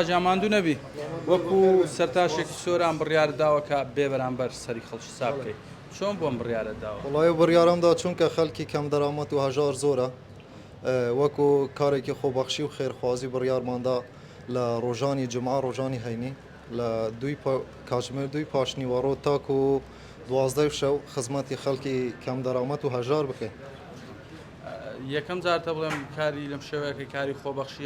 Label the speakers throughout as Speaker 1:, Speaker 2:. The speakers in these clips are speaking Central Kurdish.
Speaker 1: جاماندوو نەبی وەکو سەرتاشێکی سۆران بڕیار داوە کە بێ بەرامبەر سەری خەڵکی سا بکەیت چۆن بۆم بڕیارە داوە؟
Speaker 2: وڵای بڕیارەمدا چونکە خەڵکی کەم دەرامەت و هەژار زۆرە وەکو کارێکی خۆبەخشی و خێرخوازی بڕیارماندا لە ڕۆژانی جمعە ڕۆژانی هەینی لە کاتژمێر دوی پاشنیوەڕۆ تاکو و 12 شەو خزمەتی خەڵکی کەم دەرامەت و هەژار بکەین.
Speaker 1: یەکەم جارتە بڵێم کاری لەم شێوەیەکە کاری خۆبەخشی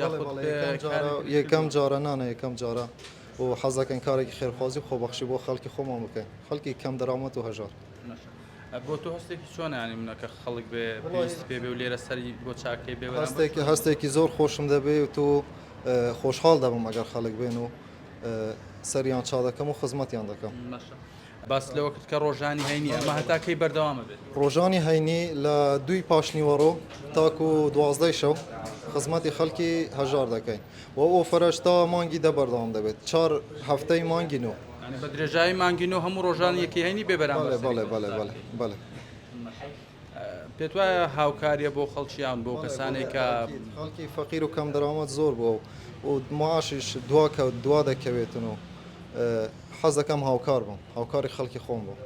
Speaker 2: یەکەم جارە نانە یەکەم جارە و حەزەکەن کارێکی خێرخوازی و خۆبەخشی بۆ خەڵکی خۆمان بکەین خەڵکی کەم دەرامەت و هەژار.
Speaker 1: بۆ تۆ هەستێکی چۆن ینی منەکە خەڵک بێ پێویست پێ بێ و لێرە سەری بۆ چاکەی بێ
Speaker 2: هەستێکی زۆر خۆشم دەبێت و خۆشحاڵ دەبم ئەگەر خەڵک بێن و سەریان چا دەکەم و خزمەتیان دەکەم.
Speaker 1: باس لەوە کرد کە ڕۆژانی هەینی ئەمە هەتاکەی بەردەوامە بێت.
Speaker 2: ڕۆژانی هەینی لە دوی پاشنیوەڕۆ تاکو و 12 شەو خزمەتی خەڵکی هەژار دەکەین و ئۆفەرەش تا مانگی دەبەردەوام دەبێت 4 هەفتەی مانگی نو
Speaker 1: بە درێژایی مانگین و هەموو ڕۆژان یەکی هەینی بێ بەرامبەر.
Speaker 2: بەڵێ
Speaker 1: پێت وایە هاوکاریە بۆ خەڵکییان بۆ کەسانێک کە
Speaker 2: خەڵکی فەقیر و کەم دەرامەت زۆر بووە و معاشیش دوا دەکەوێتن و حەز دەکەم هاوکار بووم هاوکاری خەڵکی خۆم بوو.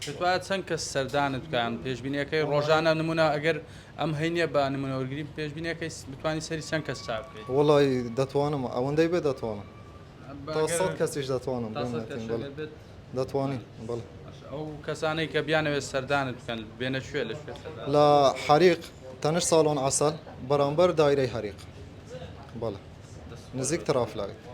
Speaker 1: پێت وایە چەند کەس سەردانت بکەن پێشبینیەکەی ڕۆژانە نمونە ئەگەر ئەم هەینیە بە نمونەوەرگری پێشبینیەکەی بتوانانی سەری چەند کەس چاک بکەیت؟
Speaker 2: وڵای دەتوانم ئەوەندەی بێ دەتوانم تا 100 کەسیش دەتوانم دەتوانین. بەڵێ
Speaker 1: ئەو کەسانەی کە بیانەوێت سەردانت بکەن بێنە شوێ لە شوێ
Speaker 2: لە حەریق تەنش ساڵۆن عەسەل بەرامبەر دایرەی هەریق بەڵێ نزیک ترافلاوی